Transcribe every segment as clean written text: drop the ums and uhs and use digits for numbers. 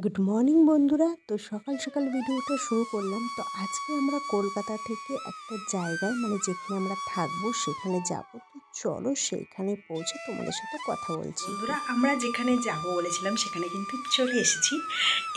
Good morning বন্ধুরা। তো সকাল সকাল ভিডিওটা শুরু করলাম। তো আজকে আমরা কলকাতা থেকে একটা জায়গায় যেখানে আমরা থাকবো সেখানে যাব। তো চলো সেইখানে পৌঁছে তোমাদের সাথে কথা বলছি। বন্ধুরা, আমরা যেখানে যাব বলেছিলাম সেখানে কিন্তু চলে এসেছি।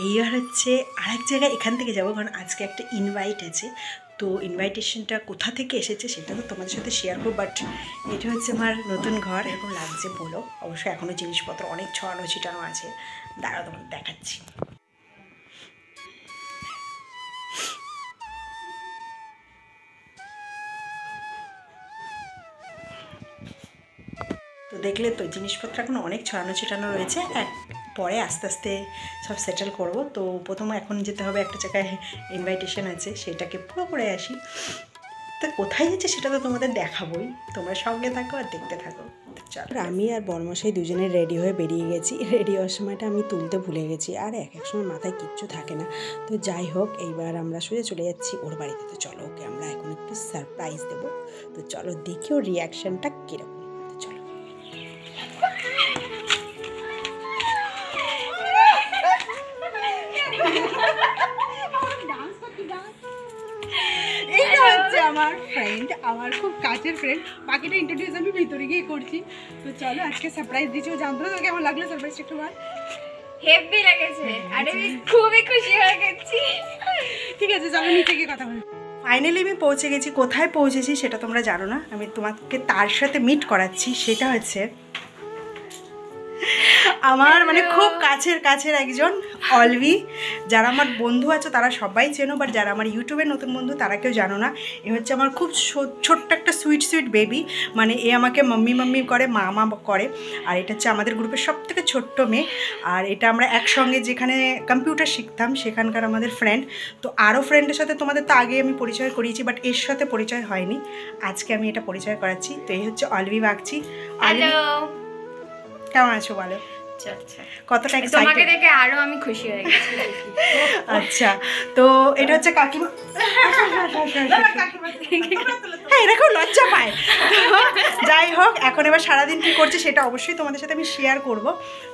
এইবার হচ্ছে আরেক জায়গায় এখান থেকে যাব, কারণ আজকে একটা ইনভাইট আছে। তো ইনভাইটেশনটা কোথা থেকে এসেছে সেটা তো তোমাদের সাথে শেয়ার করবো, বাট এটা হচ্ছে আমার নতুন ঘর। এরকম লাগছে বলো। অবশ্যই এখনও জিনিসপত্র অনেক ছড়ানো ছিটানো আছে, দাঁড়াও তোমাদের দেখাচ্ছি। তো দেখলে তো জিনিসপত্র এখন অনেক ছড়ানো ছিটানো রয়েছে, পরে আস্তে আস্তে সব সেটেল করব। তো প্রথমে এখন যেতে হবে একটা জায়গায়, ইনভাইটেশন আছে, সেটাকে পুরো করে আসি। তো কোথায় যাচ্ছে সেটা তো তোমাদের দেখাবোই, তোমরা সঙ্গে থাকো আর দেখতে থাকো। আমি আর বর্মশাই দুজনে রেডি হয়ে বেরিয়ে গেছি। রেডি হওয়ার সময়টা আমি তুলতে ভুলে গেছি, আর এক এক সময় মাথায় কিচ্ছু থাকে না। তো যাই হোক, এইবার আমরা সোজা চলে যাচ্ছি ওর বাড়িতে। তো চলো, ওকে আমরা এখন একটু সারপ্রাইজ দেবো। তো চলো দেখি ওর রিয়াকশানটা কীরকম। তো চলো। এইটা হচ্ছে আমার ফ্রেন্ড, আমার খুব কাছের ফ্রেন্ড। বাকিটা ইন্ট্রোডিউস আমি ভিতরে গিয়ে করছি। তো চলো, আজকে সারপ্রাইজ দিচ্ছি। ও জানতো না কেমন লাগলো সারপ্রাইজটা, একটু বল। হেভি লেগেছে, আর আমি খুবই খুশি হয়ে গেছি। ঠিক আছে, চলো নিচে গিয়ে কথা বলি। ফাইনালি আমি পৌঁছে গেছি। কোথায় পৌঁছেছি সেটা তোমরা জানো না, আমি তোমাকে তার সাথে মিট করাচ্ছি। সেটা হচ্ছে আমার খুব কাছের একজন অলভি। যারা আমার বন্ধু আছে তারা সবাই চেনো, বাট যারা আমার ইউটিউবের নতুন বন্ধু তারা কেউ জানো না। এ হচ্ছে আমার খুব ছোট্ট একটা সুইট বেবি। এ আমাকে মাম্মি করে, মা করে। আর এটা হচ্ছে আমাদের গ্রুপের সবথেকে ছোট্ট মেয়ে। আর এটা আমরা একসঙ্গে যেখানে কম্পিউটার শিখতাম সেখানকার আমাদের ফ্রেন্ড। তো আরও ফ্রেন্ডের সাথে তোমাদের তো আগে আমি পরিচয় করিয়েছি, বাট এর সাথে পরিচয় হয়নি। আজকে আমি এটা পরিচয় করাচ্ছি। তো এই হচ্ছে অলভি বাগচি। হ্যালো, কেমন আছো বলো? কতটা তোমাকে দেখে আরো আমি খুশি হয়ে গেছি। আচ্ছা, তো এটা হচ্ছে কাকিমা। হ্যাঁ, এরকম লজ্জা পায়। যাই হোক, এখন এবার সারাদিন কী করছে সেটা অবশ্যই তোমাদের সাথে আমি শেয়ার করব।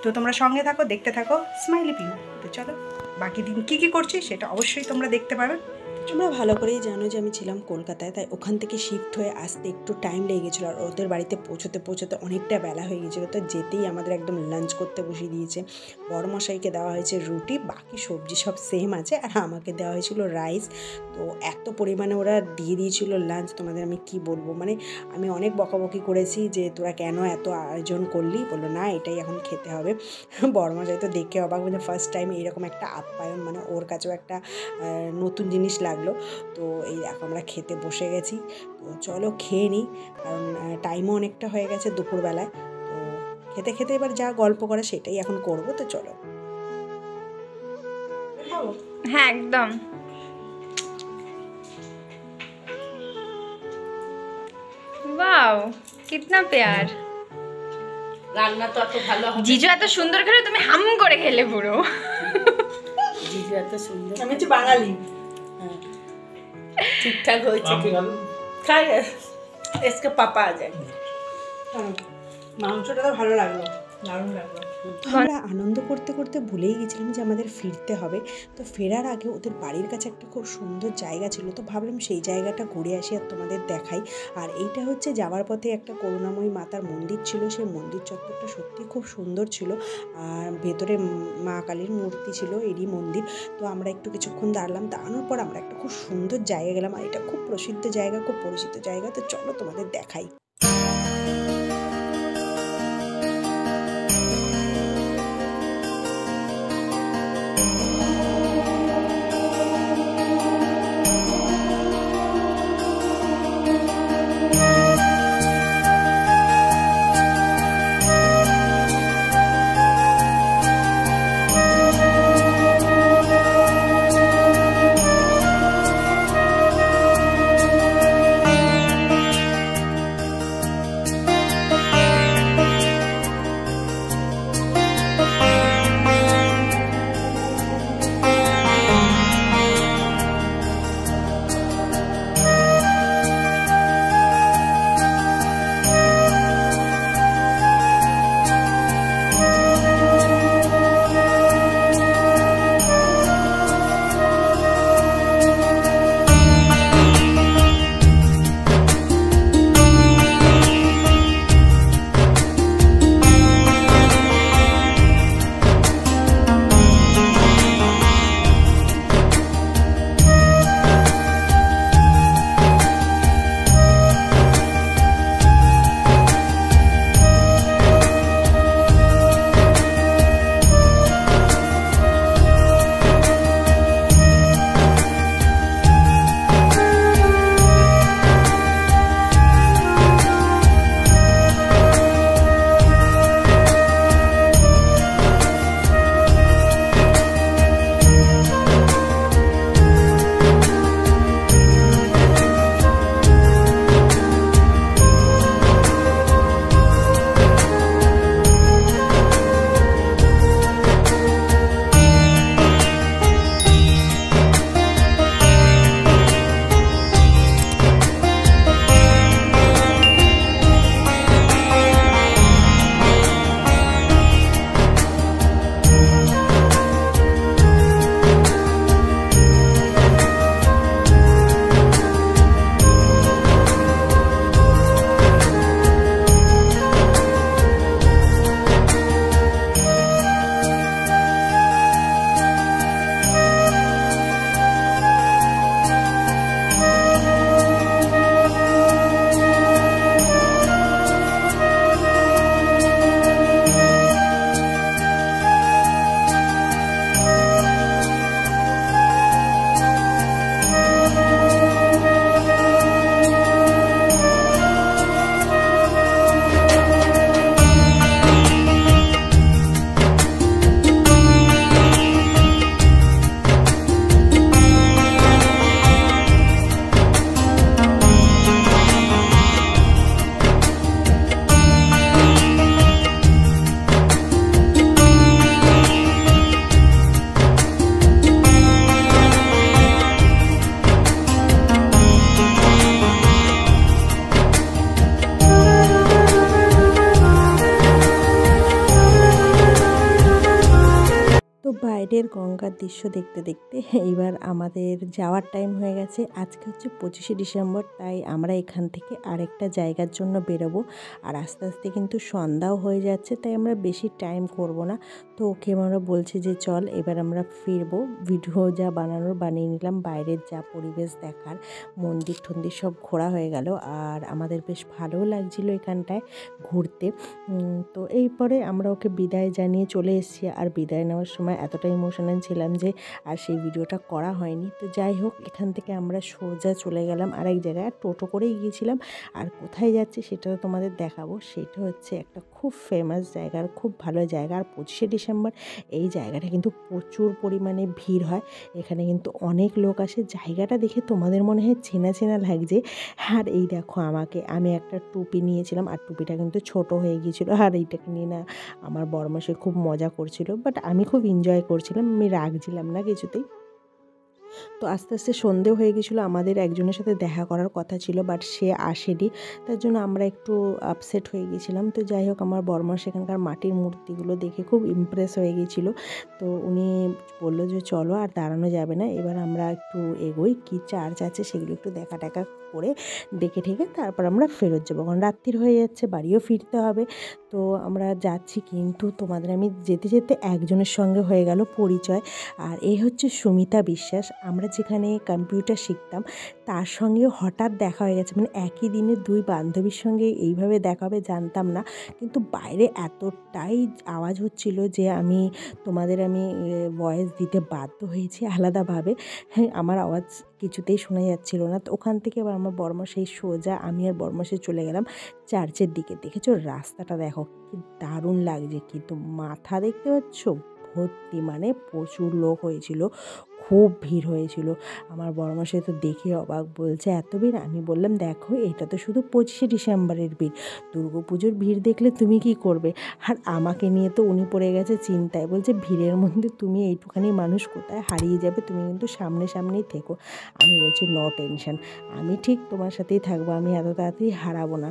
তো তোমরা সঙ্গে থাকো, দেখতে থাকো স্মাইলি পিউ। তো চলো, বাকি দিন কী করছি সেটা অবশ্যই তোমরা দেখতে পাবে। তোমরা ভালো করেই জানো যে আমি ছিলাম কলকাতায়, তাই ওখান থেকে শিফট হয়ে আসতে একটু টাইম লেগে গেছিলো। আর ওদের বাড়িতে পৌঁছতে অনেকটা বেলা হয়ে গেছিলো। তো যেতেই আমাদের একদম লাঞ্চ করতে বসিয়ে দিয়েছে। বড়মশাইকে দেওয়া হয়েছে রুটি, বাকি সবজি সব সেম আছে, আর আমাকে দেওয়া হয়েছিল রাইস। তো এত পরিমাণে ওরা দিয়ে দিয়েছিল লাঞ্চ, তোমাদের আমি কি বলবো। আমি অনেক বকাবকি করেছি যে তোরা কেন এত আয়োজন করলি। বললো না, এটাই এখন খেতে হবে। বড়মশাই তো দেখে অবাক, ফার্স্ট টাইম এইরকম একটা আপ্যায়ন, ওর কাছেও একটা নতুন জিনিস লাগলো। তো এই দেখো, আমরা খেতে বসে গেছি। তো চলো খেয়ে নিই, কারণ টাইমও অনেকটা হয়ে গেছে দুপুরবেলায়। তো খেতে খেতে এবার যা গল্প করে সেটাই এখন করবো। তো চলো। হ্যাঁ, একদম। ওয়াও, কিতনা প্যার। রান্না তো এত ভালো হবে। জিজু এত সুন্দর খেলে, তুমি হাম করে খেলে পুরো। জিজু এত সুন্দর। আমি হচ্ছে বাঙালি। ঠিকঠাক হয়েছে। খাই, এসকে পাপা আ যায়। মাংসটা তো ভালো লাগলো, দারুণ লাগলো। আমরা আনন্দ করতে করতে ভুলেই গেছিলাম যে আমাদের ফিরতে হবে। তো ফেরার আগে ওদের বাড়ির কাছে একটা খুব সুন্দর জায়গা ছিল, তো ভাবলাম সেই জায়গাটা ঘুরে আসি আর তোমাদের দেখাই। আর এইটা হচ্ছে যাওয়ার পথে একটা করুণাময়ী মাতার মন্দির ছিল। সেই মন্দির চত্বরটা সত্যি খুব সুন্দর ছিল, আর ভেতরে মা কালীর মূর্তি ছিল, এরই মন্দির। তো আমরা একটু কিছুক্ষণ দাঁড়ালাম, দাঁড়ানোর পর আমরা একটা খুব সুন্দর জায়গা গেলাম। আর এটা খুব প্রসিদ্ধ জায়গা, খুব পরিচিত জায়গা। তো চলো তোমাদের দেখাই। বাইরের গঙ্গার দৃশ্য দেখতে দেখতে এইবার আমাদের যাওয়ার টাইম হয়ে গেছে। আজকে হচ্ছে 25শে ডিসেম্বর, তাই আমরা এখান থেকে আরেকটা জায়গার জন্য বেরোবো। আর আস্তে আস্তে কিন্তু সন্ধ্যাও হয়ে যাচ্ছে, তাই আমরা বেশি টাইম করব না। তো ওকে আমরা বলছি যে চল এবার আমরা ফিরবো। ভিডিও যা বানানোর বানিয়ে নিলাম, বাইরের যা পরিবেশ দেখার, মন্দির টন্দির সব ঘোরা হয়ে গেল। আর আমাদের বেশ ভালোও লাগছিলো এখানটায় ঘুরতে। তো এরপরে আমরা ওকে বিদায় জানিয়ে চলে এসেছি। আর বিদায় নেওয়ার সময় এতটা ইমোশনাল ছিলাম যে আর সেই ভিডিওটা করা হয়নি। তো যাই হোক, এখান থেকে আমরা সোজা চলে গেলাম আরেক জায়গায়। আর টোটো করেই গিয়েছিলাম। আর কোথায় যাচ্ছি সেটাও তোমাদের দেখাবো। সেটা হচ্ছে একটা খুব ফেমাস জায়গা, আর খুব ভালো জায়গা। আর 25শে ডিসেম্বর এই জায়গাটা কিন্তু প্রচুর পরিমাণে ভিড় হয়। এখানে কিন্তু অনেক লোক আসে। জায়গাটা দেখে তোমাদের মনে হয় চেনা চেনা লাগছে। আর এই দেখো আমি একটা টুপি নিয়েছিলাম, আর টুপিটা কিন্তু ছোট হয়ে গিয়েছিলো। আর এইটাকে নিয়ে না আমার বড়মাসে খুব মজা করছিল, বাট আমি খুব এনজয় করছিলাম, আমি রাগছিলাম না কিছুতেই। তো আস্তে আস্তে সন্ধে হয়ে গেছিলো। আমাদের একজনের সাথে দেখা করার কথা ছিল, বাট সে আসেনি। তার জন্য আমরা একটু আপসেট হয়ে গেছিলাম। তো যাই হোক, আমার বড়মা সেখানকার মাটির মূর্তিগুলো দেখে খুব ইমপ্রেস হয়ে গিয়েছিলো। তো উনি বললো যে চলো, আর দাঁড়ানো যাবে না, এবার আমরা একটু এগোই, কী চার্চ আছে সেগুলো একটু দেখা টেকা করে দেখে ঠেকে তারপর আমরা ফেরত যাবো, কারণ রাত্রির হয়ে যাচ্ছে, বাড়িও ফিরতে হবে। তো আমরা যাচ্ছি, কিন্তু তোমাদের আমি যেতে যেতে একজনের সঙ্গে হয়ে গেল পরিচয়। আর এই হচ্ছে সুমিতা বিশ্বাস। আমরা যেখানে কম্পিউটার শিখতাম তার সঙ্গেও হঠাৎ দেখা হয়ে গেছে। মানে একই দিনে দুই বান্ধবীর সঙ্গে এইভাবে দেখা হবে জানতাম না। কিন্তু বাইরে এতটাই আওয়াজ হচ্ছিল যে আমি ভয়েস দিতে বাধ্য হয়েছি আলাদাভাবে। হ্যাঁ, আমার আওয়াজ কিছুতেই শোনা যাচ্ছিল না। তো ওখান থেকে আবার আমার বড়মা সেই সোজা আমি আর বড়মাসে চলে গেলাম চার্চের দিকে। দেখেছো রাস্তাটা দেখো কি দারুণ লাগছে, কিন্তু মাথা দেখতে পাচ্ছ ভর্তি, মানে প্রচুর লোক হয়েছিল, খুব ভিড় হয়েছিল। আমার বড়মাসে তো দেখে অবাক, বলছে এত ভিড়? আমি বললাম দেখো এটা তো শুধু 25শে ডিসেম্বরের ভিড়, দুর্গাপুজোর ভিড় দেখলে তুমি কি করবে? আর আমাকে নিয়ে তো উনি পড়ে গেছে চিন্তায়, বলছে ভিড়ের মধ্যে তুমি এইটুখানি মানুষ কোথায় হারিয়ে যাবে, তুমি কিন্তু সামনেই থেকো। আমি বলছি নো টেনশন, আমি ঠিক তোমার সাথেই থাকবো, আমি এত তাড়াতাড়ি হারাবো না।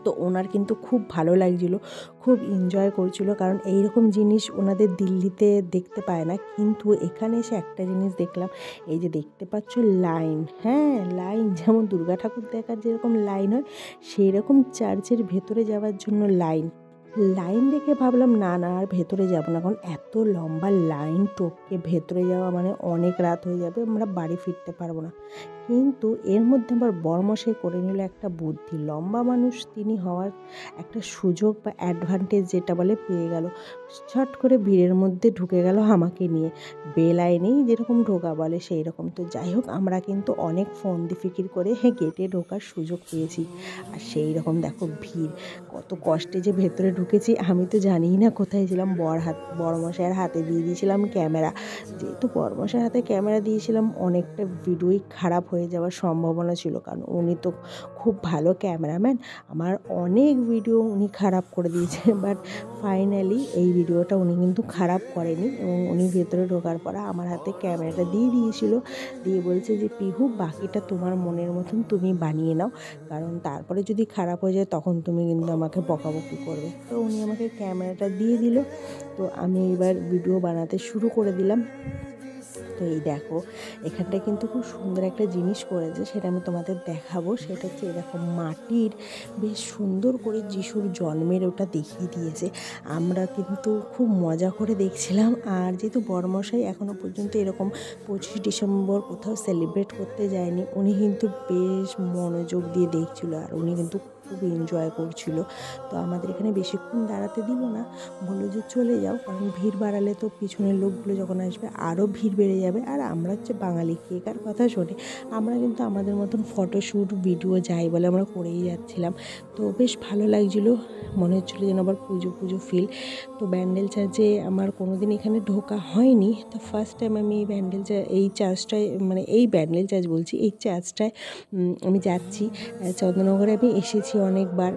তো ওনার কিন্তু খুব ভালো লাগছিলো, খুব এনজয় করছিল, কারণ এইরকম জিনিস ওনাদের দিল্লিতে দেখতে পায় না। কিন্তু এখানে এসে একটা জিনিস দেখলাম, এই যে দেখতে পাচ্ছ লাইন, হ্যাঁ লাইন, যেমন দুর্গা ঠাকুর দেখার যেরকম লাইন হয় সেই রকম চার্চের ভেতরে যাওয়ার জন্য লাইন দেখে ভাবলাম না আর ভেতরে যাব না, কারণ এত লম্বা লাইন টপকে ভেতরে যাওয়া মানে অনেক রাত হয়ে যাবে, আমরা বাড়ি ফিরতে পারবো না। কিন্তু এর মধ্যে আমার বড়মশাই করে নিল একটা বুদ্ধি, লম্বা মানুষ তিনি হওয়ার একটা সুযোগ বা অ্যাডভান্টেজ যেটা বলে পেয়ে গেল। ছট করে ভিড়ের মধ্যে ঢুকে গেল আমাকে নিয়ে, বেলাইনেই যেরকম ঢোকা বলে সেই রকম। তো যাই হোক, আমরা কিন্তু অনেক ফোন দিয়ে ফিকির করে গেটে ঢোকার সুযোগ পেয়েছি। আর সেই রকম দেখো ভিড়, কত কষ্টে যে ভেতরে ঢুকেছি, আমি তো জানিই না কোথায় ছিলাম। বড়মশাইয়ের হাতে দিয়ে দিয়েছিলাম ক্যামেরা, যেহেতু বড়মশাইয়ের হাতে ক্যামেরা দিয়েছিলাম অনেকটা ভিডিওই খারাপ হয়ে যাওয়ার সম্ভাবনা ছিল, কারণ উনি তো খুব ভালো ক্যামেরাম্যান। আমার অনেক ভিডিও উনি খারাপ করে দিয়েছে, বাট ফাইনালি এই ভিডিওটা উনি কিন্তু খারাপ করেনি। এবং উনি ভেতরে ঢোকার পর আমার হাতে ক্যামেরাটা দিয়ে দিয়েছিল, দিয়ে বলছে যে পিহু বাকিটা তোমার মনের মতন তুমি বানিয়ে নাও, কারণ তারপরে যদি খারাপ হয়ে যায় তখন তুমি কিন্তু আমাকে বকাবকি করবে। তো উনি আমাকে ক্যামেরাটা দিয়ে দিল, তো আমি এবার ভিডিও বানাতে শুরু করে দিলাম। তো এই দেখো এখানটায় কিন্তু খুব সুন্দর একটা জিনিস করেছে, সেটা আমি তোমাদের দেখাবো। সেটা হচ্ছে এরকম মাটির বেশ সুন্দর করে যিশুর জন্মের ওটা দেখিয়ে দিয়েছে। আমরা কিন্তু খুব মজা করে দেখছিলাম। আর যেহেতু বড়মশাই এখনও পর্যন্ত এরকম 25 ডিসেম্বর কোথাও সেলিব্রেট করতে যায়নি, উনি কিন্তু বেশ মনোযোগ দিয়ে দেখছিল, আর উনি কিন্তু খুব এনজয় করছিল। তো আমাদের এখানে বেশিক্ষণ দাঁড়াতে দিল না, বললো যে চলে যাও, কারণ ভিড় বাড়ালে তো পিছনের লোকগুলো যখন আসবে আরও ভিড় বেড়ে যাবে। আর আমরা হচ্ছে বাঙালি, কে কার কথা শোনে, আমরা কিন্তু আমাদের মতন ফটোশ্যুট ভিডিও যাই বলে আমরা করেই যাচ্ছিলাম। তো বেশ ভালো লাগছিলো, মনে হচ্ছিলো যেন আবার পুজো ফিল। তো ব্যান্ডেল চার্চে আমার কোনো দিন এখানে ঢোকা হয়নি, তো ফার্স্ট টাইম আমি এই চার্চটায়, মানে এই ব্যান্ডেল চার্চ বলছি, এই চার্চটায় আমি যাচ্ছি। চন্দননগরে আমি এসেছি অনেকবার,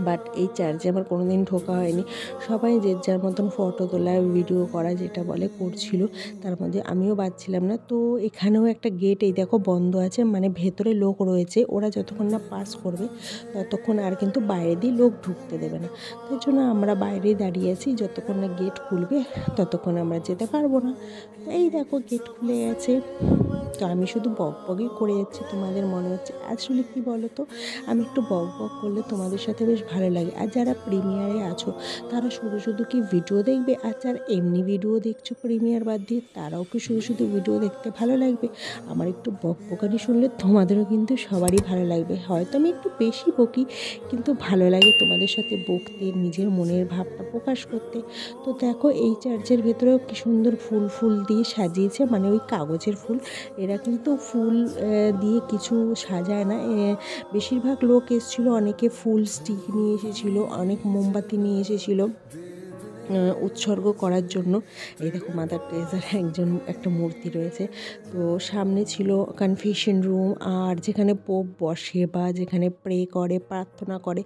বাট এই চার্চে আমার কোনো দিন ঢোকা হয়নি। সবাই যে যার মতন ফটো তোলা ভিডিও করা যেটা বলে করছিল, তার মধ্যে আমিও বাদছিলাম না। তো এখানেও একটা গেট এই দেখো বন্ধ আছে, মানে ভেতরে লোক রয়েছে, ওরা যতক্ষণ না পাস করবে ততক্ষণ আর কিন্তু বাইরে দিয়ে লোক ঢুকতে দেবে না। তার জন্য আমরা বাইরেই দাঁড়িয়ে আছি, যতক্ষণ না গেট খুলবে ততক্ষণ আমরা যেতে পারবো না। তো এই দেখো গেট খুলে গেছে। তো আমি শুধু বক বকই করে যাচ্ছি, তোমাদের মনে হচ্ছে আসলে কি বলো তো, আমি একটু বক বক করলে তোমাদের সাথে বেশ ভালো লাগে। আর যারা প্রিমিয়ারে আছো তারা শুধু শুধু কি ভিডিও দেখবে, আর যারা এমনি ভিডিও দেখছো প্রিমিয়ার বাদ দিয়ে তারাও কি শুধু শুধু ভিডিও দেখতে ভালো লাগবে? আমার একটু বক বকানি শুনলে তোমাদেরও কিন্তু সবারই ভালো লাগবে। হয়তো আমি একটু বেশি বকি, কিন্তু ভালো লাগে তোমাদের সাথে বকতে, নিজের মনের ভাবটা প্রকাশ করতে। তো দেখো এই চার্চের ভেতরেও কি সুন্দর ফুল ফুল দিয়ে সাজিয়েছে, মানে ওই কাগজের ফুল। এরা কিন্তু ফুল দিয়ে কিছু সাজায় না। বেশিরভাগ লোক এসেছিলো, অনেকে ফুল স্টিক নিয়ে এসেছিলো, অনেক মোমবাতি নিয়ে এসেছিলো উৎসর্গ করার জন্য। এই দেখো মাদার টেরেসার একটা মূর্তি রয়েছে। তো সামনে ছিল কনফেশন রুম, আর যেখানে পোপ বসে বা যেখানে প্রে করে, প্রার্থনা করে,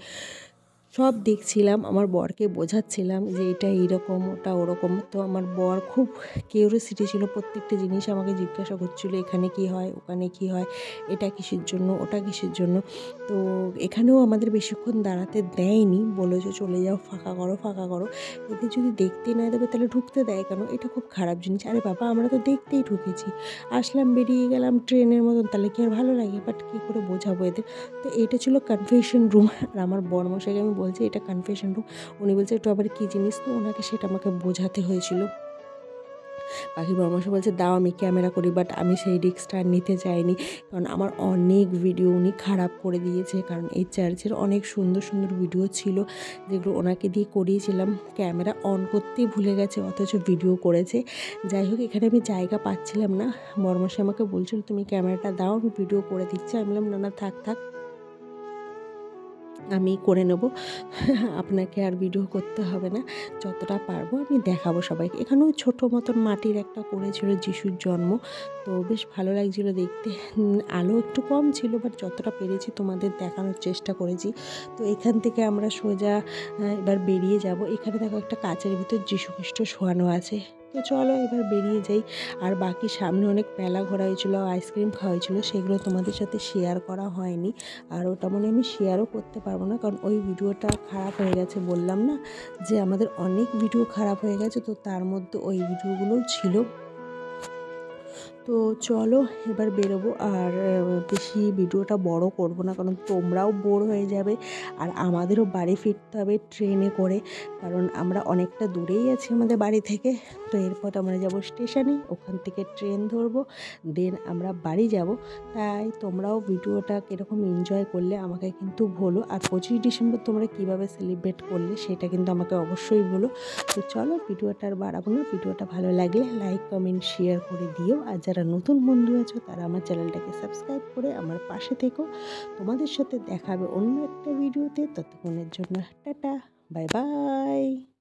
সব দেখছিলাম। আমার বরকে বোঝাচ্ছিলাম যে এটা এইরকম, ওটা ওরকম। তো আমার বর খুব কিউরিওসিটি ছিল, প্রত্যেকটা জিনিস আমাকে জিজ্ঞাসা করছিলো, এখানে কি হয়, ওখানে কি হয়, এটা কিসের জন্য, ওটা কিসের জন্য। তো এখানেও আমাদের বেশিক্ষণ দাঁড়াতে দেয়নি, বলে যে চলে যাও, ফাঁকা করো ফাঁকা করো। এদের যদি দেখতে না দেবে তাহলে ঢুকতে দেয় কেন? এটা খুব খারাপ জিনিস। আরে বাবা, আমরা তো দেখতেই ঢুকেছি, আসলাম, বেরিয়ে গেলাম ট্রেনের মতন, তাহলে কি আর ভালো লাগে? বাট কী করে বোঝাবো এদের? তো এটা ছিল কনফেশন রুম। আর আমার বরমশাইকে আমি বলছি এটা কনফেশন রুম, উনি বলছে একটু আবার কী জিনিস, তো ওনাকে সেটা আমাকে বোঝাতে হয়েছিল। পাখির বরমশাই বলছে দাও আমি ক্যামেরা করি, বাট আমি সেই রিস্কটা আর নিতে চাইনি, কারণ আমার অনেক ভিডিও উনি খারাপ করে দিয়েছে। কারণ এই চার্চের অনেক সুন্দর সুন্দর ভিডিও ছিল যেগুলো ওনাকে দিয়ে করিয়েছিলাম, ক্যামেরা অন করতেই ভুলে গেছে, অথচ ভিডিও করেছে। যাই হোক, এখানে আমি জায়গা পাচ্ছিলাম না, বরমশাই আমাকে বলছিল তুমি ক্যামেরাটা দাও, আমি ভিডিও করে দিচ্ছি। আমি বললাম না না, থাক থাক, আমি করে নেব, আপনাকে আর ভিডিও করতে হবে না, যতটা পারবো আমি দেখাবো সবাইকে। এখানেও ছোটো মতন মাটির একটা করেছিল যিশুর জন্ম, তো বেশ ভালো লাগছিলো দেখতে। আলো একটু কম ছিল, বাট যতটা পেরেছি তোমাদের দেখানোর চেষ্টা করেছি। তো এখান থেকে আমরা সোজা এবার বেরিয়ে যাব। এখানে দেখো একটা কাচের ভিতর যীশু খ্রিস্ট শোয়ানো আছে। তো চলো এবার বেরিয়ে যাই। আর বাকি সামনে অনেক মেলা ঘোরা হয়েছিলো, আইসক্রিম খাওয়া হয়েছিলো, সেগুলো তোমাদের সাথে শেয়ার করা হয়নি। আর ওটা মনে আমি শেয়ারও করতে পারবো না, কারণ ওই ভিডিওটা খারাপ হয়ে গেছে। বললাম না যে আমাদের অনেক ভিডিও খারাপ হয়ে গেছে, তো তার মধ্যে ওই ভিডিওগুলোও ছিল। তো চলো এবার বেরোবো। আর বেশি ভিডিওটা বড় করব না, কারণ তোমরাও বোর হয়ে যাবে, আর আমাদেরও বাড়ি ফিরতে হবে ট্রেনে করে, কারণ আমরা অনেকটা দূরেই আছি আমাদের বাড়ি থেকে। তো এরপর আমরা যাব স্টেশনে, ওখান থেকে ট্রেন ধরবো, দেন আমরা বাড়ি যাব। তাই তোমরাও ভিডিওটা কীরকম এনজয় করলে আমাকে কিন্তু বলো, আর 25 ডিসেম্বর তোমরা কীভাবে সেলিব্রেট করলে সেটা কিন্তু আমাকে অবশ্যই বলো। তো চলো ভিডিওটা আর বাড়াবো না, ভিডিওটা ভালো লাগলে লাইক কমেন্ট শেয়ার করে দিও। আর যারা নতুন বন্ধু আছো তারা আমার চ্যানেলটাকে সাবস্ক্রাইব করে আমার পাশে থেকো। তোমাদের সাথে দেখা হবে অন্য একটা ভিডিওতে, ততক্ষণের জন্য টাটা, বাই বাই।